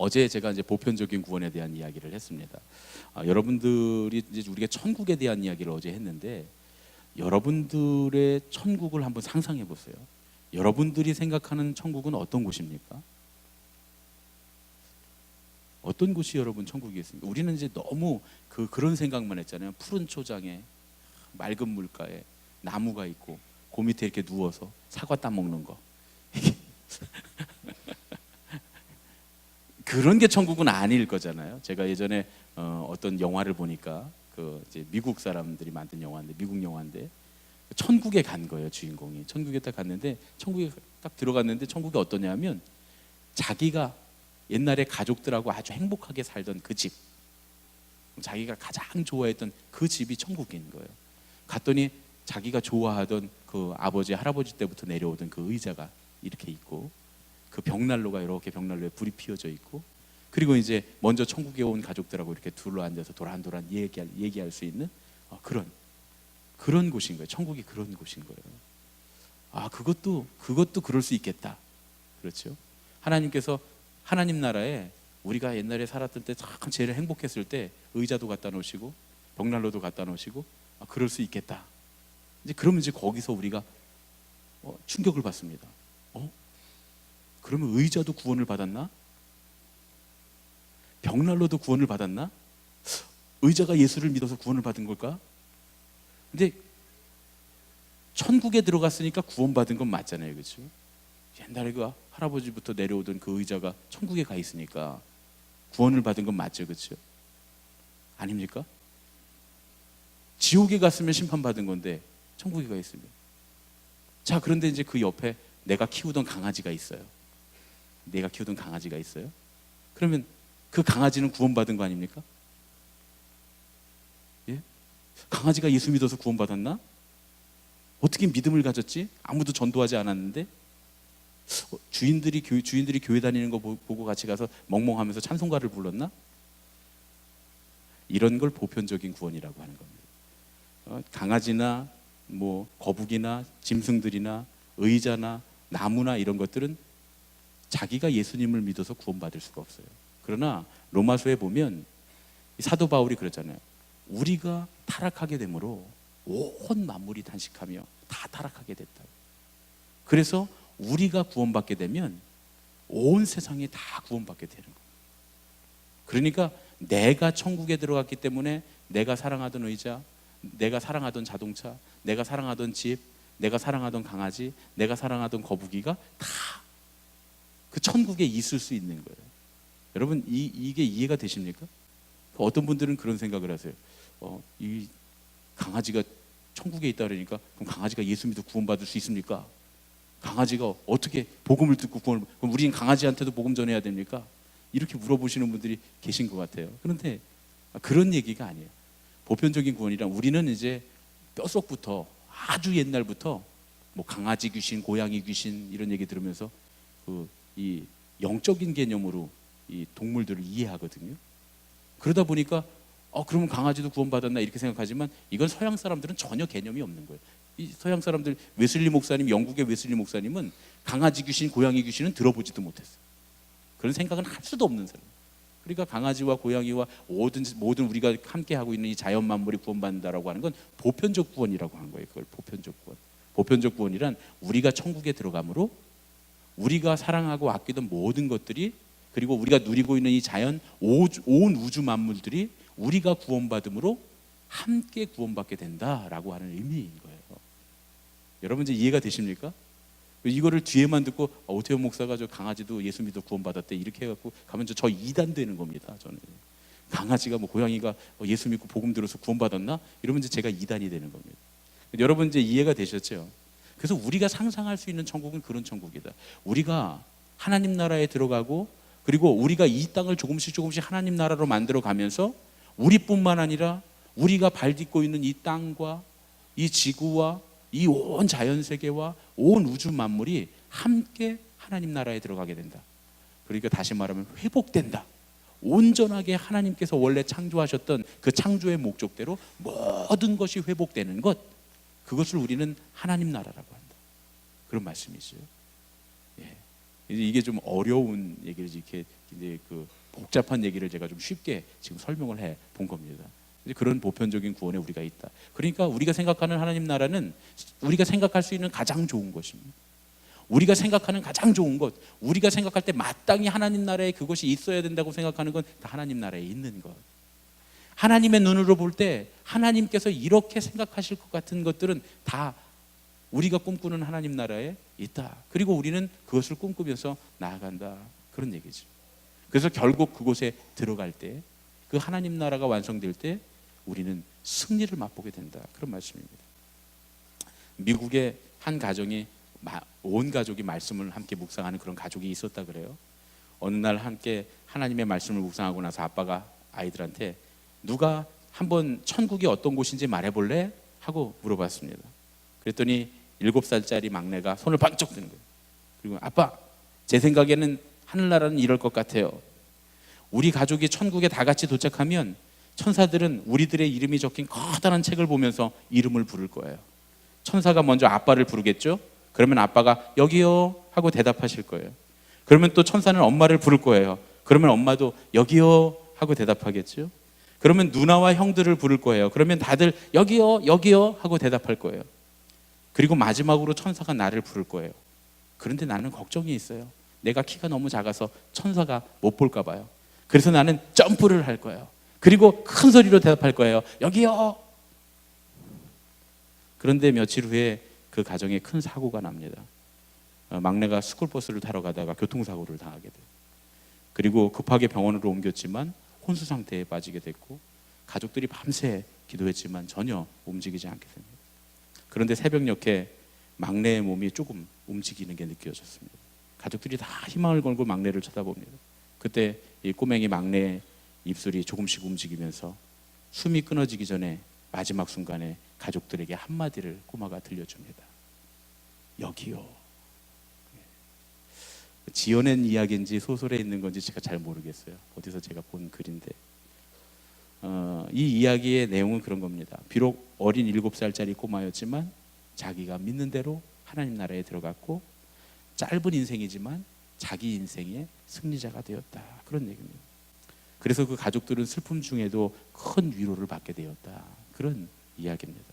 어제 제가 이제 보편적인 구원에 대한 이야기를 했습니다. 여러분들이 이제 우리가 천국에 대한 이야기를 어제 했는데, 여러분들의 천국을 한번 상상해 보세요. 여러분들이 생각하는 천국은 어떤 곳입니까? 어떤 곳이 여러분 천국이겠습니까? 우리는 이제 너무 그런 생각만 했잖아요. 푸른 초장에 맑은 물가에 나무가 있고 그 밑에 이렇게 누워서 사과 따 먹는 거. 그런 게 천국은 아닐 거잖아요. 제가 예전에 어떤 영화를 보니까 이제 미국 사람들이 만든 영화인데, 미국 영화인데 천국에 간 거예요. 주인공이 천국에 딱 갔는데, 천국에 딱 들어갔는데 천국이 어떠냐면, 자기가 옛날에 가족들하고 아주 행복하게 살던 그 집, 자기가 가장 좋아했던 그 집이 천국인 거예요. 갔더니 자기가 좋아하던 그 아버지 할아버지 때부터 내려오던 그 의자가 이렇게 있고, 그 벽난로가 이렇게 벽난로에 불이 피워져 있고, 그리고 이제 먼저 천국에 온 가족들하고 이렇게 둘러앉아서 도란도란 얘기할 수 있는 그런 곳인 거예요. 천국이 그런 곳인 거예요. 그것도 그럴 수 있겠다. 그렇죠? 하나님께서 하나님 나라에 우리가 옛날에 살았을 때 참 제일 행복했을 때 의자도 갖다 놓으시고 벽난로도 갖다 놓으시고, 그럴 수 있겠다. 이제 그러면 이제 거기서 우리가 충격을 받습니다. 그러면 의자도 구원을 받았나? 벽난로도 구원을 받았나? 의자가 예수를 믿어서 구원을 받은 걸까? 근데 천국에 들어갔으니까 구원받은 건 맞잖아요. 그렇죠? 옛날에 그 할아버지부터 내려오던 그 의자가 천국에 가 있으니까 구원을 받은 건 맞죠. 그렇죠? 아닙니까? 지옥에 갔으면 심판받은 건데 천국에 가 있으면. 자, 그런데 이제 그 옆에 내가 키우던 강아지가 있어요. 그러면 그 강아지는 구원받은 거 아닙니까? 예? 강아지가 예수 믿어서 구원받았나? 어떻게 믿음을 가졌지? 아무도 전도하지 않았는데? 주인들이 교회 다니는 거 보고 같이 가서 멍멍하면서 찬송가를 불렀나? 이런 걸 보편적인 구원이라고 하는 겁니다. 강아지나 뭐 거북이나 짐승들이나 의자나 나무나 이런 것들은 자기가 예수님을 믿어서 구원받을 수가 없어요. 그러나 로마서에 보면 사도 바울이 그러잖아요. 우리가 타락하게 되므로 온 만물이 탄식하며 다 타락하게 됐다. 그래서 우리가 구원받게 되면 온 세상이 다 구원받게 되는 거예요. 그러니까 내가 천국에 들어갔기 때문에 내가 사랑하던 의자, 내가 사랑하던 자동차, 내가 사랑하던 집, 내가 사랑하던 강아지, 내가 사랑하던 거북이가 다 그 천국에 있을 수 있는 거예요. 여러분, 이게 이해가 되십니까? 어떤 분들은 그런 생각을 하세요. 이 강아지가 천국에 있다 그러니까 그럼 강아지가 예수 믿어 구원받을 수 있습니까? 강아지가 어떻게 복음을 듣고 그럼 우리는 강아지한테도 복음 전해야 됩니까? 이렇게 물어보시는 분들이 계신 것 같아요. 그런데 그런 얘기가 아니에요. 보편적인 구원이란, 우리는 이제 뼛속부터 아주 옛날부터 뭐 강아지 귀신, 고양이 귀신 이런 얘기 들으면서 이 영적인 개념으로 이 동물들을 이해하거든요. 그러다 보니까 그러면 강아지도 구원받았나 이렇게 생각하지만, 이건 서양 사람들은 전혀 개념이 없는 거예요. 이 서양 사람들, 웨슬리 목사님, 영국의 웨슬리 목사님은 강아지 귀신, 고양이 귀신은 들어보지도 못했어요. 그런 생각은 할 수도 없는 사람. 그러니까 강아지와 고양이와 모든 우리가 함께 하고 있는 이 자연 만물이 구원받는다라고 하는 건 보편적 구원이라고 한 거예요. 그걸 보편적 구원. 보편적 구원이란 우리가 천국에 들어감으로 우리가 사랑하고 아끼던 모든 것들이, 그리고 우리가 누리고 있는 이 자연 온 우주 만물들이 우리가 구원받음으로 함께 구원받게 된다라고 하는 의미인 거예요. 여러분 이제 이해가 되십니까? 이거를 뒤에만 듣고 오태원 목사가 저 강아지도 예수 믿어 구원받았대 이렇게 해갖고 가면 저 이단 되는 겁니다. 저는 강아지가 뭐 고양이가 예수 믿고 복음 들어서 구원받았나? 이러면 이제 제가 이단이 되는 겁니다. 여러분 이제 이해가 되셨죠? 그래서 우리가 상상할 수 있는 천국은 그런 천국이다. 우리가 하나님 나라에 들어가고, 그리고 우리가 이 땅을 조금씩 하나님 나라로 만들어 가면서 우리뿐만 아니라 우리가 발 딛고 있는 이 땅과 이 지구와 이 온 자연세계와 온 우주 만물이 함께 하나님 나라에 들어가게 된다. 그러니까 다시 말하면 회복된다. 온전하게 하나님께서 원래 창조하셨던 그 창조의 목적대로 모든 것이 회복되는 것, 그것을 우리는 하나님 나라라고 한다. 그런 말씀이죠. 예. 이게 좀 어려운 얘기를 이렇게 이제 그 복잡한 얘기를 제가 좀 쉽게 지금 설명을 해 본 겁니다. 그런 보편적인 구원에 우리가 있다. 그러니까 우리가 생각하는 하나님 나라는 우리가 생각할 수 있는 가장 좋은 것입니다. 우리가 생각하는 가장 좋은 것, 우리가 생각할 때 마땅히 하나님 나라에 그것이 있어야 된다고 생각하는 건 다 하나님 나라에 있는 것. 하나님의 눈으로 볼 때 하나님께서 이렇게 생각하실 것 같은 것들은 다 우리가 꿈꾸는 하나님 나라에 있다. 그리고 우리는 그것을 꿈꾸면서 나아간다. 그런 얘기죠. 그래서 결국 그곳에 들어갈 때, 그 하나님 나라가 완성될 때 우리는 승리를 맛보게 된다. 그런 말씀입니다. 미국의 한 가정이 온 가족이 말씀을 함께 묵상하는 그런 가족이 있었다 그래요. 어느 날 함께 하나님의 말씀을 묵상하고 나서 아빠가 아이들한테 누가 한번 천국이 어떤 곳인지 말해볼래? 하고 물어봤습니다. 그랬더니 7살짜리 막내가 손을 번쩍 드는 거예요. 그리고 아빠, 제 생각에는 하늘나라는 이럴 것 같아요. 우리 가족이 천국에 다 같이 도착하면 천사들은 우리들의 이름이 적힌 커다란 책을 보면서 이름을 부를 거예요. 천사가 먼저 아빠를 부르겠죠? 그러면 아빠가 여기요 하고 대답하실 거예요. 그러면 또 천사는 엄마를 부를 거예요. 그러면 엄마도 여기요 하고 대답하겠죠? 그러면 누나와 형들을 부를 거예요. 그러면 다들 여기요 여기요 하고 대답할 거예요. 그리고 마지막으로 천사가 나를 부를 거예요. 그런데 나는 걱정이 있어요. 내가 키가 너무 작아서 천사가 못 볼까 봐요. 그래서 나는 점프를 할 거예요. 그리고 큰 소리로 대답할 거예요. 여기요. 그런데 며칠 후에 그 가정에 큰 사고가 납니다. 막내가 스쿨버스를 타러 가다가 교통사고를 당하게 돼요. 그리고 급하게 병원으로 옮겼지만 혼수 상태에 빠지게 됐고, 가족들이 밤새 기도했지만 전혀 움직이지 않게 됩니다. 그런데 새벽녘에 막내의 몸이 조금 움직이는 게 느껴졌습니다. 가족들이 다 희망을 걸고 막내를 쳐다봅니다. 그때 이 꼬맹이 막내의 입술이 조금씩 움직이면서 숨이 끊어지기 전에 마지막 순간에 가족들에게 한마디를 꼬마가 들려줍니다. 여기요. 지어낸 이야기인지 소설에 있는 건지 제가 잘 모르겠어요. 어디서 제가 본 글인데 이 이야기의 내용은 그런 겁니다. 비록 어린 7살짜리 꼬마였지만 자기가 믿는 대로 하나님 나라에 들어갔고 짧은 인생이지만 자기 인생의 승리자가 되었다. 그런 얘기입니다. 그래서 그 가족들은 슬픔 중에도 큰 위로를 받게 되었다. 그런 이야기입니다.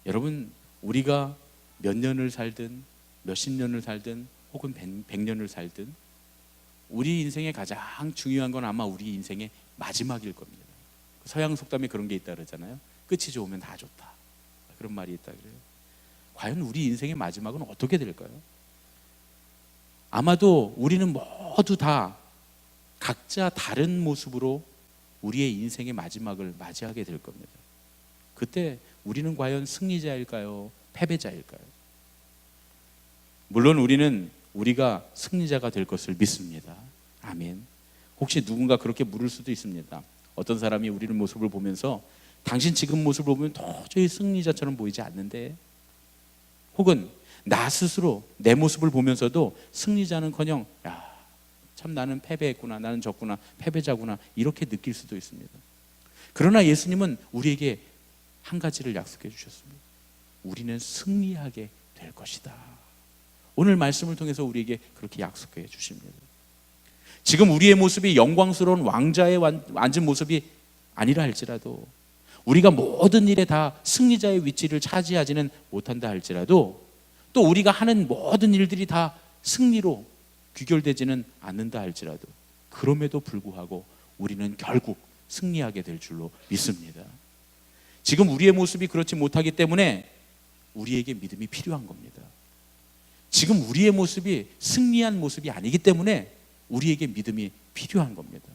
여러분, 우리가 몇 년을 살든 몇십 년을 살든 혹은 100년을 살든 우리 인생의 가장 중요한 건 아마 우리 인생의 마지막일 겁니다. 서양 속담에 그런 게 있다 그러잖아요. 끝이 좋으면 다 좋다. 그런 말이 있다 그래요. 과연 우리 인생의 마지막은 어떻게 될까요? 아마도 우리는 모두 다 각자 다른 모습으로 우리의 인생의 마지막을 맞이하게 될 겁니다. 그때 우리는 과연 승리자일까요? 패배자일까요? 물론 우리는 우리가 승리자가 될 것을 믿습니다. 아멘. 혹시 누군가 그렇게 물을 수도 있습니다. 어떤 사람이 우리의 모습을 보면서 당신 지금 모습을 보면 도저히 승리자처럼 보이지 않는데, 혹은 나 스스로 내 모습을 보면서도 승리자는커녕 야, 참 나는 패배했구나, 나는 졌구나, 패배자구나 이렇게 느낄 수도 있습니다. 그러나 예수님은 우리에게 한 가지를 약속해 주셨습니다. 우리는 승리하게 될 것이다. 오늘 말씀을 통해서 우리에게 그렇게 약속해 주십니다. 지금 우리의 모습이 영광스러운 왕자에 앉은 모습이 아니라 할지라도, 우리가 모든 일에 다 승리자의 위치를 차지하지는 못한다 할지라도, 또 우리가 하는 모든 일들이 다 승리로 귀결되지는 않는다 할지라도, 그럼에도 불구하고 우리는 결국 승리하게 될 줄로 믿습니다. 지금 우리의 모습이 그렇지 못하기 때문에 우리에게 믿음이 필요한 겁니다. 지금 우리의 모습이 승리한 모습이 아니기 때문에 우리에게 믿음이 필요한 겁니다.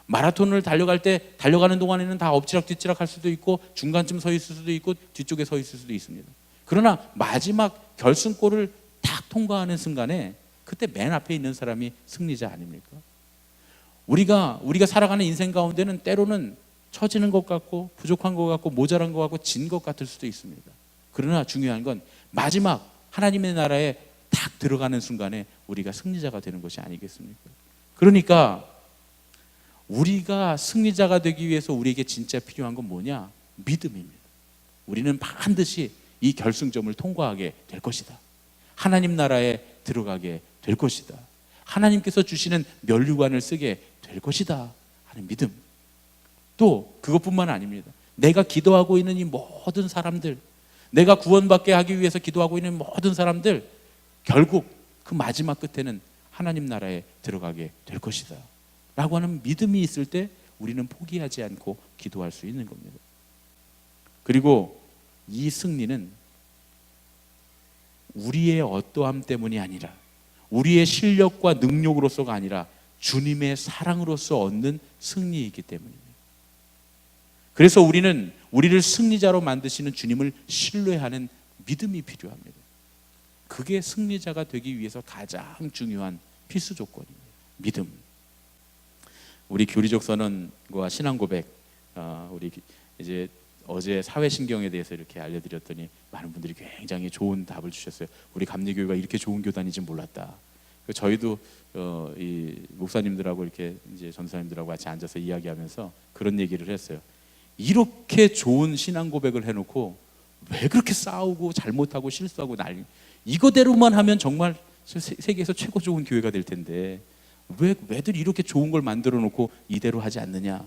마라톤을 달려갈 때 달려가는 동안에는 다 엎치락뒤치락 할 수도 있고 중간쯤 서 있을 수도 있고 뒤쪽에 서 있을 수도 있습니다. 그러나 마지막 결승골을 딱 통과하는 순간에 그때 맨 앞에 있는 사람이 승리자 아닙니까? 우리가 살아가는 인생 가운데는 때로는 처지는 것 같고 부족한 것 같고 모자란 것 같고 진 것 같을 수도 있습니다. 그러나 중요한 건 마지막 하나님의 나라에 딱 들어가는 순간에 우리가 승리자가 되는 것이 아니겠습니까? 그러니까 우리가 승리자가 되기 위해서 우리에게 진짜 필요한 건 뭐냐? 믿음입니다. 우리는 반드시 이 결승점을 통과하게 될 것이다. 하나님 나라에 들어가게 될 것이다. 하나님께서 주시는 면류관을 쓰게 될 것이다 하는 믿음. 또 그것뿐만 아닙니다. 내가 기도하고 있는 이 모든 사람들, 내가 구원받게 하기 위해서 기도하고 있는 모든 사람들, 결국 그 마지막 끝에는 하나님 나라에 들어가게 될 것이다 라고 하는 믿음이 있을 때 우리는 포기하지 않고 기도할 수 있는 겁니다. 그리고 이 승리는 우리의 어떠함 때문이 아니라, 우리의 실력과 능력으로서가 아니라 주님의 사랑으로서 얻는 승리이기 때문입니다. 그래서 우리는 우리를 승리자로 만드시는 주님을 신뢰하는 믿음이 필요합니다. 그게 승리자가 되기 위해서 가장 중요한 필수 조건입니다. 믿음. 우리 교리적 선언과 신앙 고백, 우리 이제 어제 사회신경에 대해서 이렇게 알려드렸더니 많은 분들이 굉장히 좋은 답을 주셨어요. 우리 감리교회가 이렇게 좋은 교단인지 몰랐다. 저희도 이 목사님들하고 이렇게 이제 전사님들하고 같이 앉아서 이야기하면서 그런 얘기를 했어요. 이렇게 좋은 신앙 고백을 해놓고 왜 그렇게 싸우고 잘못하고 실수하고 난리, 이거대로만 하면 정말 세계에서 최고 좋은 교회가 될 텐데 왜들 이렇게 좋은 걸 만들어 놓고 이대로 하지 않느냐.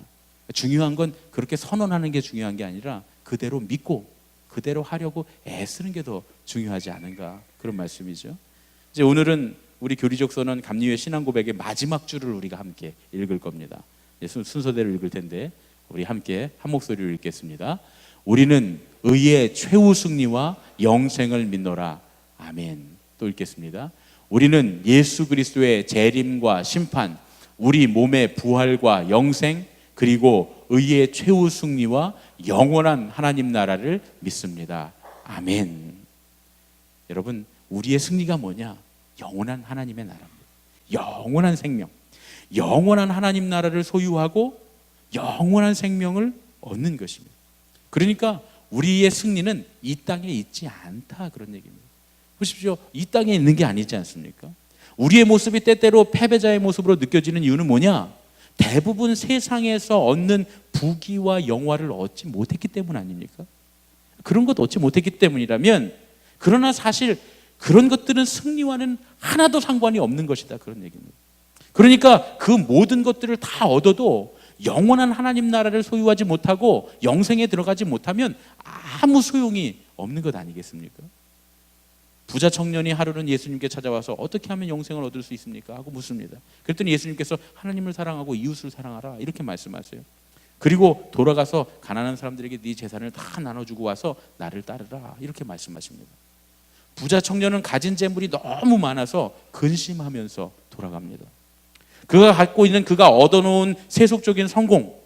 중요한 건 그렇게 선언하는 게 중요한 게 아니라 그대로 믿고 그대로 하려고 애쓰는 게 더 중요하지 않은가, 그런 말씀이죠. 이제 오늘은 우리 교리적 선언 감리회 신앙 고백의 마지막 줄을 우리가 함께 읽을 겁니다. 순서대로 읽을 텐데 우리 함께 한 목소리로 읽겠습니다. 우리는 의의 최후 승리와 영생을 믿노라. 아멘. 또 읽겠습니다. 우리는 예수 그리스도의 재림과 심판, 우리 몸의 부활과 영생, 그리고 의의 최후 승리와 영원한 하나님 나라를 믿습니다. 아멘. 여러분, 우리의 승리가 뭐냐? 영원한 하나님의 나라입니다. 영원한 생명, 영원한 하나님 나라를 소유하고 영원한 생명을 얻는 것입니다. 그러니까 우리의 승리는 이 땅에 있지 않다, 그런 얘기입니다. 보십시오. 이 땅에 있는 게 아니지 않습니까? 우리의 모습이 때때로 패배자의 모습으로 느껴지는 이유는 뭐냐? 대부분 세상에서 얻는 부귀와 영화를 얻지 못했기 때문 아닙니까? 그런 것 얻지 못했기 때문이라면, 그러나 사실 그런 것들은 승리와는 하나도 상관이 없는 것이다, 그런 얘기입니다. 그러니까 그 모든 것들을 다 얻어도 영원한 하나님 나라를 소유하지 못하고 영생에 들어가지 못하면 아무 소용이 없는 것 아니겠습니까? 부자 청년이 하루는 예수님께 찾아와서 어떻게 하면 영생을 얻을 수 있습니까? 하고 묻습니다. 그랬더니 예수님께서 하나님을 사랑하고 이웃을 사랑하라, 이렇게 말씀하세요. 그리고 돌아가서 가난한 사람들에게 네 재산을 다 나눠주고 와서 나를 따르라, 이렇게 말씀하십니다. 부자 청년은 가진 재물이 너무 많아서 근심하면서 돌아갑니다. 그가 갖고 있는, 그가 얻어놓은 세속적인 성공,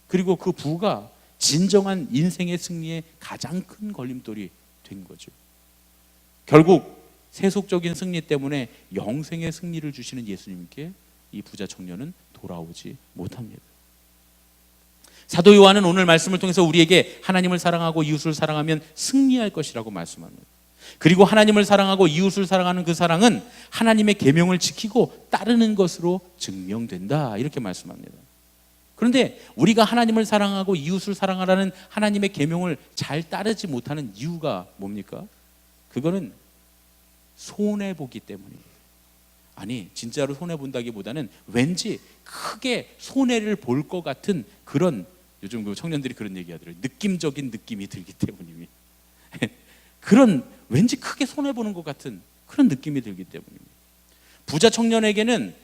그리고 그 부가 진정한 인생의 승리의 가장 큰 걸림돌이 된 거죠. 결국 세속적인 승리 때문에 영생의 승리를 주시는 예수님께 이 부자 청년은 돌아오지 못합니다. 사도 요한은 오늘 말씀을 통해서 우리에게 하나님을 사랑하고 이웃을 사랑하면 승리할 것이라고 말씀합니다. 그리고 하나님을 사랑하고 이웃을 사랑하는 그 사랑은 하나님의 계명을 지키고 따르는 것으로 증명된다, 이렇게 말씀합니다. 그런데 우리가 하나님을 사랑하고 이웃을 사랑하라는 하나님의 계명을 잘 따르지 못하는 이유가 뭡니까? 그거는 손해보기 때문입니다. 아니, 진짜로 손해본다기보다는 왠지 크게 손해를 볼 것 같은 그런, 요즘 그 청년들이 그런 얘기 하더라고요. 느낌적인 느낌이 들기 때문입니다. 그런 왠지 크게 손해보는 것 같은 그런 느낌이 들기 때문입니다. 부자 청년에게는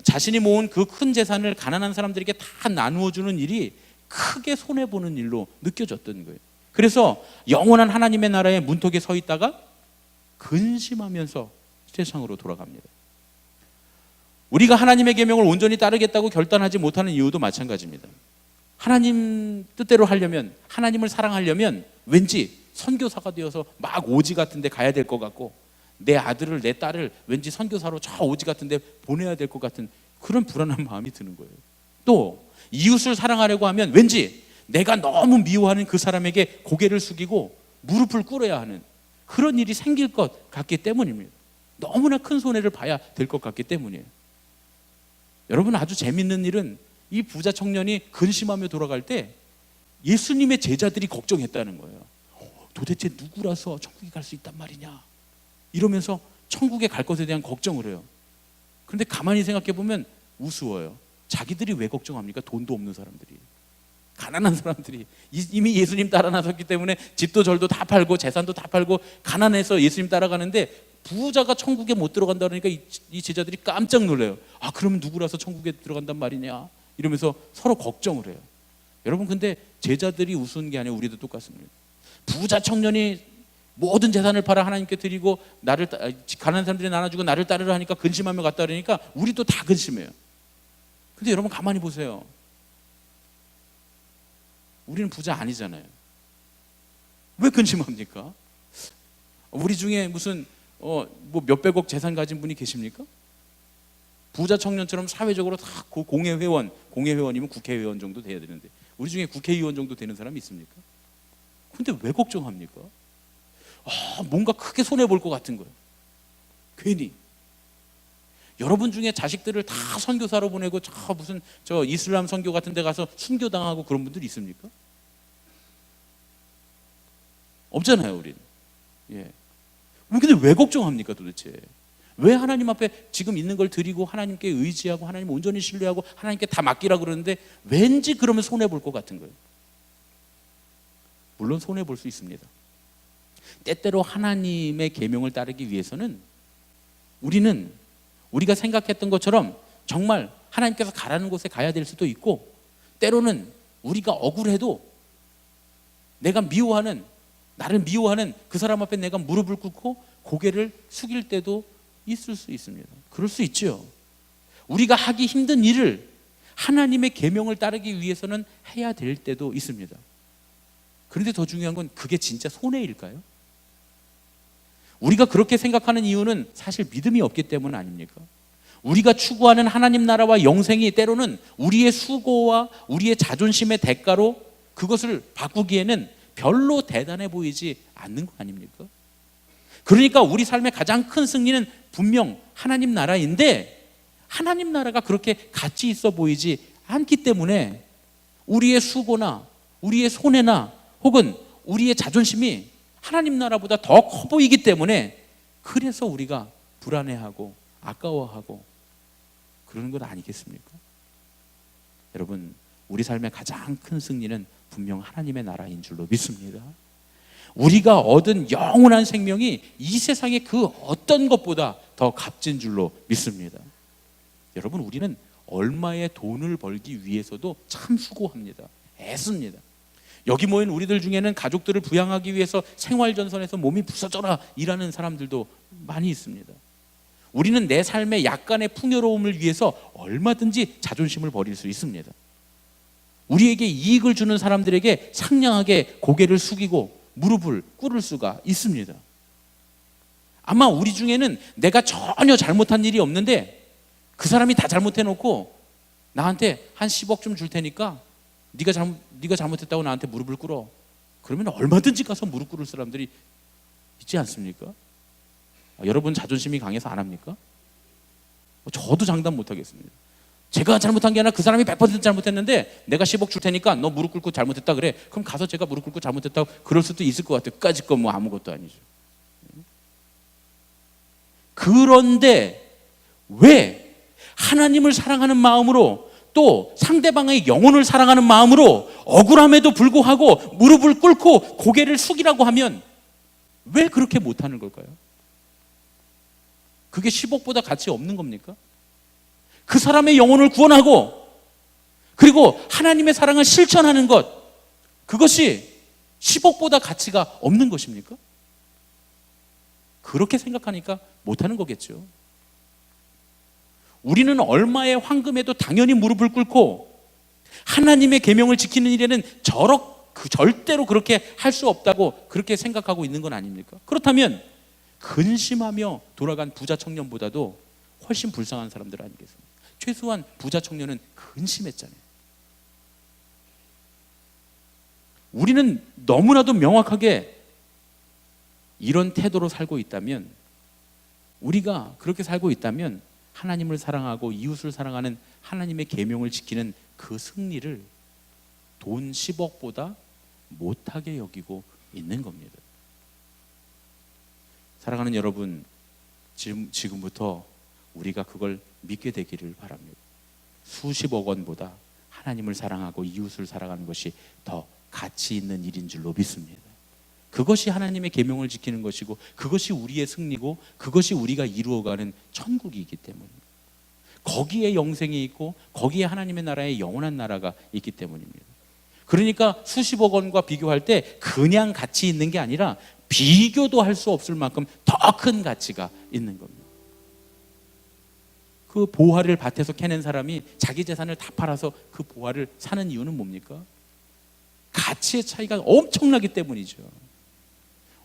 자신이 모은 그 큰 재산을 가난한 사람들에게 다 나누어주는 일이 크게 손해보는 일로 느껴졌던 거예요. 그래서 영원한 하나님의 나라의 문턱에 서 있다가 근심하면서 세상으로 돌아갑니다. 우리가 하나님의 계명을 온전히 따르겠다고 결단하지 못하는 이유도 마찬가지입니다. 하나님 뜻대로 하려면, 하나님을 사랑하려면 왠지 선교사가 되어서 막 오지 같은 데 가야 될 것 같고, 내 아들을, 내 딸을 왠지 선교사로 저 오지 같은 데 보내야 될 것 같은 그런 불안한 마음이 드는 거예요. 또 이웃을 사랑하려고 하면 왠지 내가 너무 미워하는 그 사람에게 고개를 숙이고 무릎을 꿇어야 하는 그런 일이 생길 것 같기 때문입니다. 너무나 큰 손해를 봐야 될 것 같기 때문이에요. 여러분, 아주 재밌는 일은 이 부자 청년이 근심하며 돌아갈 때 예수님의 제자들이 걱정했다는 거예요. 도대체 누구라서 천국에 갈 수 있단 말이냐, 이러면서 천국에 갈 것에 대한 걱정을 해요. 그런데 가만히 생각해 보면 우스워요. 자기들이 왜 걱정합니까? 돈도 없는 사람들이, 가난한 사람들이 이미 예수님 따라 나섰기 때문에 집도 절도 다 팔고 재산도 다 팔고 가난해서 예수님 따라가는데 부자가 천국에 못 들어간다 그러니까 이 제자들이 깜짝 놀래요. 아, 그러면 누구라서 천국에 들어간단 말이냐 이러면서 서로 걱정을 해요. 여러분, 근데 제자들이 우스운 게 아니라 우리도 똑같습니다. 부자 청년이 모든 재산을 팔아 하나님께 드리고 가난한 사람들이 나눠주고 나를 따르라 하니까 근심하며 갔다 그러니까 우리도 다 근심해요. 근데 여러분 가만히 보세요. 우리는 부자 아니잖아요. 왜 근심합니까? 우리 중에 무슨 뭐 몇백억 재산 가진 분이 계십니까? 부자 청년처럼 사회적으로 다 공회회원이면 국회의원 정도 돼야 되는데 우리 중에 국회의원 정도 되는 사람이 있습니까? 근데 왜 걱정합니까? 뭔가 크게 손해볼 것 같은 거예요. 괜히. 여러분 중에 자식들을 다 선교사로 보내고 무슨 이슬람 선교 같은 데 가서 순교당하고 그런 분들 있습니까? 없잖아요, 우린. 예. 근데 왜 걱정합니까, 도대체? 왜 하나님 앞에 지금 있는 걸 드리고 하나님께 의지하고 하나님 온전히 신뢰하고 하나님께 다 맡기라고 그러는데 왠지 그러면 손해볼 것 같은 거예요. 물론 손해볼 수 있습니다. 때때로 하나님의 계명을 따르기 위해서는 우리가 생각했던 것처럼 정말 하나님께서 가라는 곳에 가야 될 수도 있고, 때로는 우리가 억울해도 나를 미워하는 그 사람 앞에 내가 무릎을 꿇고 고개를 숙일 때도 있을 수 있습니다. 그럴 수 있죠. 우리가 하기 힘든 일을 하나님의 계명을 따르기 위해서는 해야 될 때도 있습니다. 그런데 더 중요한 건 그게 진짜 손해일까요? 우리가 그렇게 생각하는 이유는 사실 믿음이 없기 때문 아닙니까? 우리가 추구하는 하나님 나라와 영생이 때로는 우리의 수고와 우리의 자존심의 대가로 그것을 바꾸기에는 별로 대단해 보이지 않는 거 아닙니까? 그러니까 우리 삶의 가장 큰 승리는 분명 하나님 나라인데 하나님 나라가 그렇게 가치 있어 보이지 않기 때문에 우리의 수고나 우리의 손해나 혹은 우리의 자존심이 하나님 나라보다 더 커 보이기 때문에 그래서 우리가 불안해하고 아까워하고 그러는 것 아니겠습니까? 여러분, 우리 삶의 가장 큰 승리는 분명 하나님의 나라인 줄로 믿습니다. 우리가 얻은 영원한 생명이 이 세상의 그 어떤 것보다 더 값진 줄로 믿습니다. 여러분, 우리는 얼마의 돈을 벌기 위해서도 참 수고합니다. 애씁니다. 여기 모인 우리들 중에는 가족들을 부양하기 위해서 생활전선에서 몸이 부서져라 일하는 사람들도 많이 있습니다. 우리는 내 삶의 약간의 풍요로움을 위해서 얼마든지 자존심을 버릴 수 있습니다. 우리에게 이익을 주는 사람들에게 상냥하게 고개를 숙이고 무릎을 꿇을 수가 있습니다. 아마 우리 중에는 내가 전혀 잘못한 일이 없는데 그 사람이 다 잘못해놓고 나한테 한 10억 좀 줄 테니까 네가 잘못했다고 나한테 무릎을 꿇어. 그러면 얼마든지 가서 무릎 꿇을 사람들이 있지 않습니까? 여러분 자존심이 강해서 안 합니까? 저도 장담 못 하겠습니다. 제가 잘못한 게 아니라 그 사람이 100% 잘못했는데 내가 10억 줄 테니까 너 무릎 꿇고 잘못했다 그래. 그럼 가서 제가 무릎 꿇고 잘못했다고 그럴 수도 있을 것 같아요. 그까짓 건 뭐 아무것도 아니죠. 그런데 왜 하나님을 사랑하는 마음으로 또 상대방의 영혼을 사랑하는 마음으로 억울함에도 불구하고 무릎을 꿇고 고개를 숙이라고 하면 왜 그렇게 못하는 걸까요? 그게 10억보다 가치 없는 겁니까? 그 사람의 영혼을 구원하고 그리고 하나님의 사랑을 실천하는 것, 그것이 10억보다 가치가 없는 것입니까? 그렇게 생각하니까 못하는 거겠죠. 우리는 얼마의 황금에도 당연히 무릎을 꿇고 하나님의 계명을 지키는 일에는 절대로 그렇게 할 수 없다고 그렇게 생각하고 있는 건 아닙니까? 그렇다면 근심하며 돌아간 부자 청년보다도 훨씬 불쌍한 사람들 아니겠습니까? 최소한 부자 청년은 근심했잖아요. 우리는 너무나도 명확하게 이런 태도로 살고 있다면, 우리가 그렇게 살고 있다면 하나님을 사랑하고 이웃을 사랑하는 하나님의 계명을 지키는 그 승리를 돈 10억보다 못하게 여기고 있는 겁니다. 사랑하는 여러분, 지금부터 우리가 그걸 믿게 되기를 바랍니다. 수십억 원보다 하나님을 사랑하고 이웃을 사랑하는 것이 더 가치 있는 일인 줄로 믿습니다. 그것이 하나님의 계명을 지키는 것이고, 그것이 우리의 승리고, 그것이 우리가 이루어가는 천국이기 때문입니다. 거기에 영생이 있고, 거기에 하나님의 나라의 영원한 나라가 있기 때문입니다. 그러니까 수십억 원과 비교할 때 그냥 가치 있는 게 아니라 비교도 할 수 없을 만큼 더 큰 가치가 있는 겁니다. 그 보화를 밭에서 캐낸 사람이 자기 재산을 다 팔아서 그 보화를 사는 이유는 뭡니까? 가치의 차이가 엄청나기 때문이죠.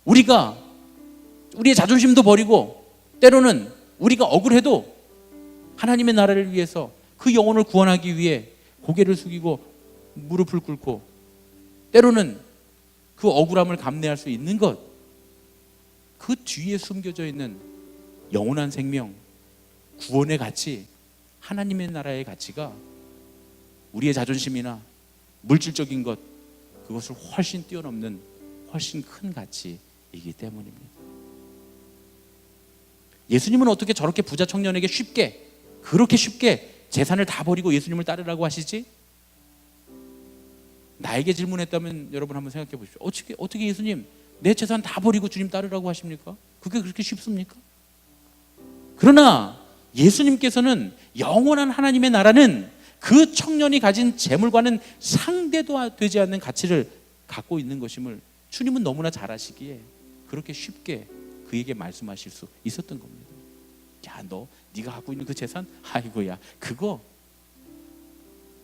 우리가 우리의 자존심도 버리고, 때로는 우리가 억울해도 하나님의 나라를 위해서 그 영혼을 구원하기 위해 고개를 숙이고 무릎을 꿇고, 때로는 그 억울함을 감내할 수 있는 것, 그 뒤에 숨겨져 있는 영원한 생명, 구원의 가치, 하나님의 나라의 가치가 우리의 자존심이나 물질적인 것, 그것을 훨씬 뛰어넘는 훨씬 큰 가치이기 때문입니다. 예수님은 어떻게 저렇게 부자 청년에게 그렇게 쉽게 재산을 다 버리고 예수님을 따르라고 하시지? 나에게 질문했다면 여러분 한번 생각해 보십시오. 어떻게 예수님 내 재산 다 버리고 주님 따르라고 하십니까? 그게 그렇게 쉽습니까? 그러나 예수님께서는 영원한 하나님의 나라는 그 청년이 가진 재물과는 상대도 되지 않는 가치를 갖고 있는 것임을 주님은 너무나 잘 아시기에 그렇게 쉽게 그에게 말씀하실 수 있었던 겁니다. 야, 네가 갖고 있는 그 재산, 아이고야, 그거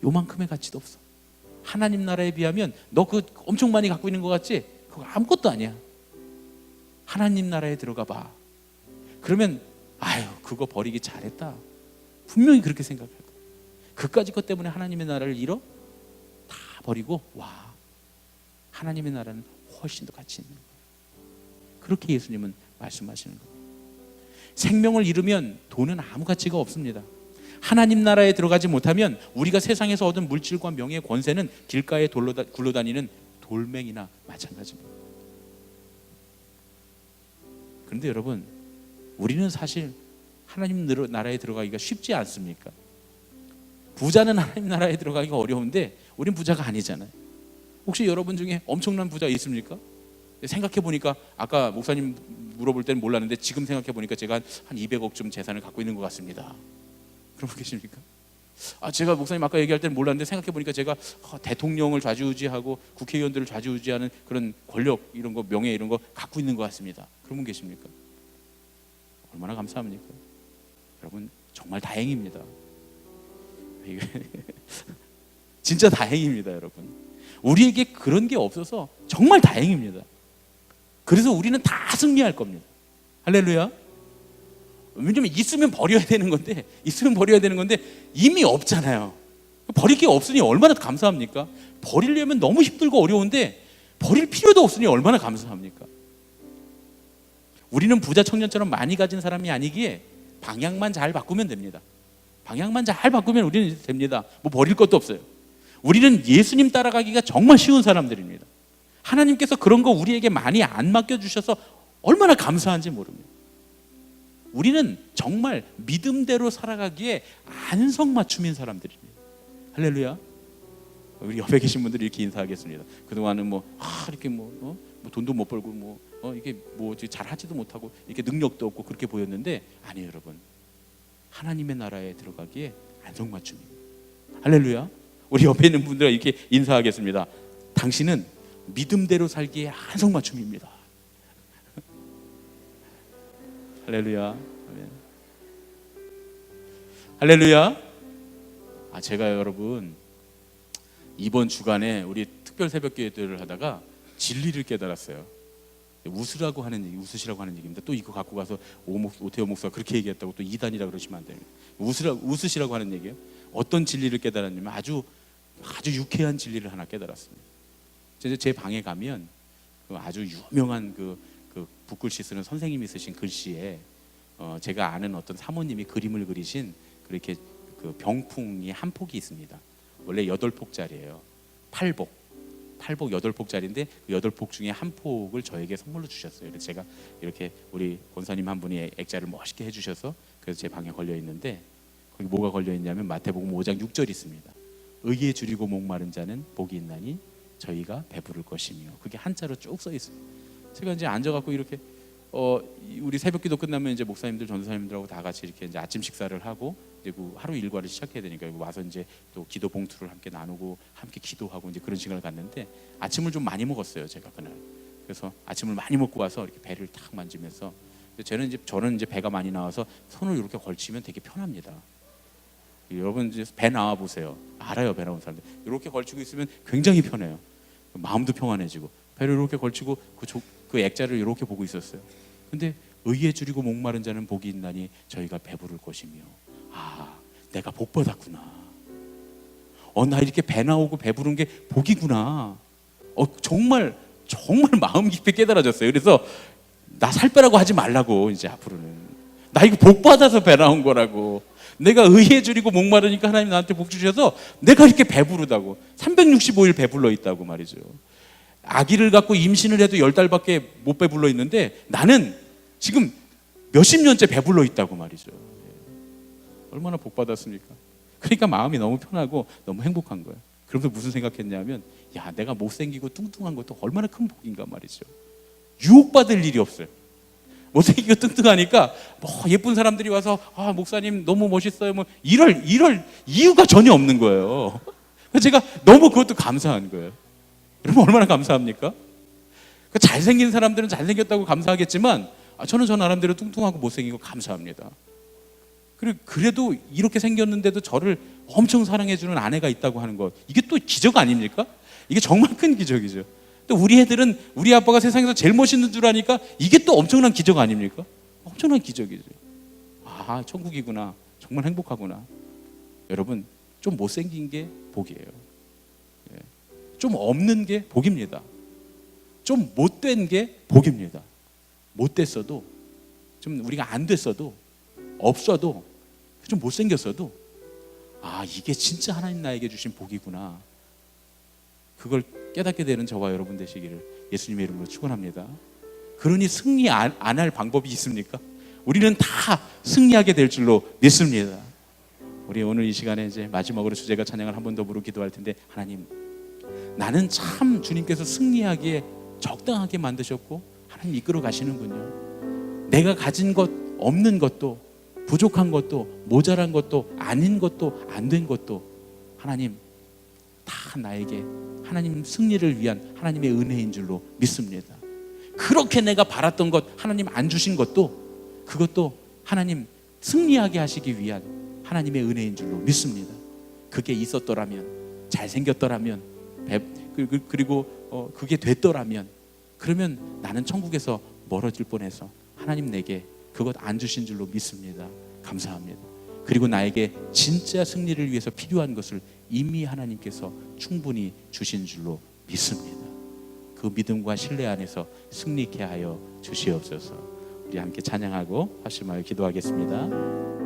요만큼의 가치도 없어. 하나님 나라에 비하면 너 그 엄청 많이 갖고 있는 것 같지? 그거 아무것도 아니야. 하나님 나라에 들어가 봐. 그러면 아유, 그거 버리기 잘했다. 분명히 그렇게 생각할 거야. 그까짓 것 때문에 하나님의 나라를 잃어? 다 버리고 와, 하나님의 나라는 훨씬 더 가치 있는 거예요. 그렇게 예수님은 말씀하시는 겁니다. 생명을 잃으면 돈은 아무 가치가 없습니다. 하나님 나라에 들어가지 못하면 우리가 세상에서 얻은 물질과 명예, 권세는 길가에 굴러다니는 돌멩이나 마찬가지입니다. 그런데 여러분, 우리는 사실 하나님 나라에 들어가기가 쉽지 않습니까? 부자는 하나님 나라에 들어가기가 어려운데 우린 부자가 아니잖아요. 혹시 여러분 중에 엄청난 부자 있습니까? 생각해 보니까 아까 목사님 물어볼 때는 몰랐는데 지금 생각해 보니까 제가 한 200억쯤 재산을 갖고 있는 것 같습니다. 그런 분 계십니까? 제가 목사님 아까 얘기할 때는 몰랐는데 생각해 보니까 제가 대통령을 좌지우지하고 국회의원들을 좌지우지하는 그런 권력, 이런 거, 명예 이런 거 갖고 있는 것 같습니다. 그런 분 계십니까? 얼마나 감사합니까? 여러분, 정말 다행입니다. 진짜 다행입니다, 여러분. 우리에게 그런 게 없어서 정말 다행입니다. 그래서 우리는 다 승리할 겁니다. 할렐루야. 왜냐면 있으면 버려야 되는 건데 이미 없잖아요. 버릴 게 없으니 얼마나 감사합니까? 버리려면 너무 힘들고 어려운데 버릴 필요도 없으니 얼마나 감사합니까? 우리는 부자 청년처럼 많이 가진 사람이 아니기에 방향만 잘 바꾸면 됩니다. 방향만 잘 바꾸면 우리는 됩니다. 뭐 버릴 것도 없어요. 우리는 예수님 따라가기가 정말 쉬운 사람들입니다. 하나님께서 그런 거 우리에게 많이 안 맡겨주셔서 얼마나 감사한지 모릅니다. 우리는 정말 믿음대로 살아가기에 안성맞춤인 사람들입니다. 할렐루야. 우리 옆에 계신 분들이 이렇게 인사하겠습니다. 그동안은 이렇게 돈도 못 벌고 이게 잘하지도 못하고 이렇게 능력도 없고 그렇게 보였는데 아니에요, 여러분. 하나님의 나라에 들어가기에 안성맞춤입니다. 할렐루야. 우리 옆에 있는 분들 이렇게 인사하겠습니다. 당신은 믿음대로 살기에 안성맞춤입니다. 할렐루야. 아멘. 할렐루야. 제가 여러분 이번 주간에 우리 특별 새벽기도를 하다가 진리를 깨달았어요. 웃으시라고 하는 얘기입니다. 또 이거 갖고 가서 오태호 목사가 그렇게 얘기했다고 또 이단이라 그러시면 안 됩니다. 웃으시라고 하는 얘기예요. 어떤 진리를 깨달았냐면 아주 유쾌한 진리를 하나 깨달았습니다. 제 방에 가면 아주 유명한 그 붓글씨 쓰는 선생님이 쓰신 글씨에 제가 아는 어떤 사모님이 그림을 그리신 그렇게 그 병풍이 한 폭이 있습니다. 원래 8폭짜리예요. 8폭 8폭짜리인데 그 8폭 중에 한 폭을 저에게 선물로 주셨어요. 그래서 제가 이렇게 우리 권사님 한 분이 액자를 멋있게 해주셔서 그래서 제 방에 걸려 있는데 거기 뭐가 걸려 있냐면 마태복음 5장 6절이 있습니다. 의에 줄이고 목마른 자는 복이 있나니 저희가 배부를 것이며, 그게 한자로 쭉 써 있어요. 제가 이제 앉아갖고 이렇게 우리 새벽기도 끝나면 이제 목사님들 전도사님들하고 다 같이 이렇게 이제 아침 식사를 하고 이제 그 하루 일과를 시작해야 되니까 와서 이제 또 기도 봉투를 함께 나누고 함께 기도하고 이제 그런 시간을 갖는데 아침을 좀 많이 먹었어요 제가 그날. 그래서 아침을 많이 먹고 와서 이렇게 배를 탁 만지면서 저는 이제 배가 많이 나와서 손을 이렇게 걸치면 되게 편합니다. 여러분 이제 배 나와 보세요. 알아요, 배 나온 사람들. 이렇게 걸치고 있으면 굉장히 편해요. 마음도 평안해지고. 배를 이렇게 걸치고 그 액자를 이렇게 보고 있었어요. 근데 의에 줄이고 목마른 자는 복이 있나니 저희가 배부를 것이며, 아, 내가 복 받았구나. 나 이렇게 배 나오고 배부른 게 복이구나. 정말 마음 깊이 깨달아졌어요. 그래서 나 살 빼라고 하지 말라고, 이제 앞으로는 나 이거 복 받아서 배 나온 거라고. 내가 의에 줄이고 목마르니까 하나님 나한테 복 주셔서 내가 이렇게 배부르다고. 365일 배불러 있다고 말이죠. 아기를 갖고 임신을 해도 10달밖에 못 배불러 있는데 나는 지금 몇십 년째 배불러 있다고 말이죠. 얼마나 복 받았습니까? 그러니까 마음이 너무 편하고 너무 행복한 거예요. 그러면서 무슨 생각했냐면, 야, 내가 못생기고 뚱뚱한 것도 얼마나 큰 복인가 말이죠. 유혹받을 일이 없어요. 못생기고 뚱뚱하니까 뭐 예쁜 사람들이 와서 목사님 너무 멋있어요 뭐 이럴 이유가 전혀 없는 거예요. 제가 너무 그것도 감사한 거예요. 여러분 얼마나 감사합니까? 잘생긴 사람들은 잘생겼다고 감사하겠지만 저는 저 나름대로 뚱뚱하고 못생기고 감사합니다. 그래도 이렇게 생겼는데도 저를 엄청 사랑해주는 아내가 있다고 하는 것, 이게 또 기적 아닙니까? 이게 정말 큰 기적이죠. 또 우리 애들은 우리 아빠가 세상에서 제일 멋있는 줄 아니까 이게 또 엄청난 기적 아닙니까? 엄청난 기적이죠. 아, 천국이구나. 정말 행복하구나. 여러분, 좀 못생긴 게 복이에요. 좀 없는 게 복입니다. 좀 못된 게 복입니다. 못됐어도, 좀 우리가 안 됐어도, 없어도, 좀 못생겼어도, 이게 진짜 하나님 나에게 주신 복이구나. 그걸 깨닫게 되는 저와 여러분 되시기를 예수님의 이름으로 축원합니다. 그러니 승리 안 할 방법이 있습니까? 우리는 다 승리하게 될 줄로 믿습니다. 우리 오늘 이 시간에 이제 마지막으로 주제가 찬양을 한 번 더 부르 기도할 텐데, 하나님, 나는 참 주님께서 승리하기에 적당하게 만드셨고 하나님 이끌어 가시는군요. 내가 가진 것, 없는 것도, 부족한 것도, 모자란 것도, 아닌 것도, 안 된 것도 하나님 다 나에게 하나님 승리를 위한 하나님의 은혜인 줄로 믿습니다. 그렇게 내가 바랐던 것 하나님 안 주신 것도, 그것도 하나님 승리하게 하시기 위한 하나님의 은혜인 줄로 믿습니다. 그게 있었더라면, 잘생겼더라면, 그리고 그게 됐더라면, 그러면 나는 천국에서 멀어질 뻔해서 하나님 내게 그것 안 주신 줄로 믿습니다. 감사합니다. 그리고 나에게 진짜 승리를 위해서 필요한 것을 이미 하나님께서 충분히 주신 줄로 믿습니다. 그 믿음과 신뢰 안에서 승리케 하여 주시옵소서. 우리 함께 찬양하고 화심하여 기도하겠습니다.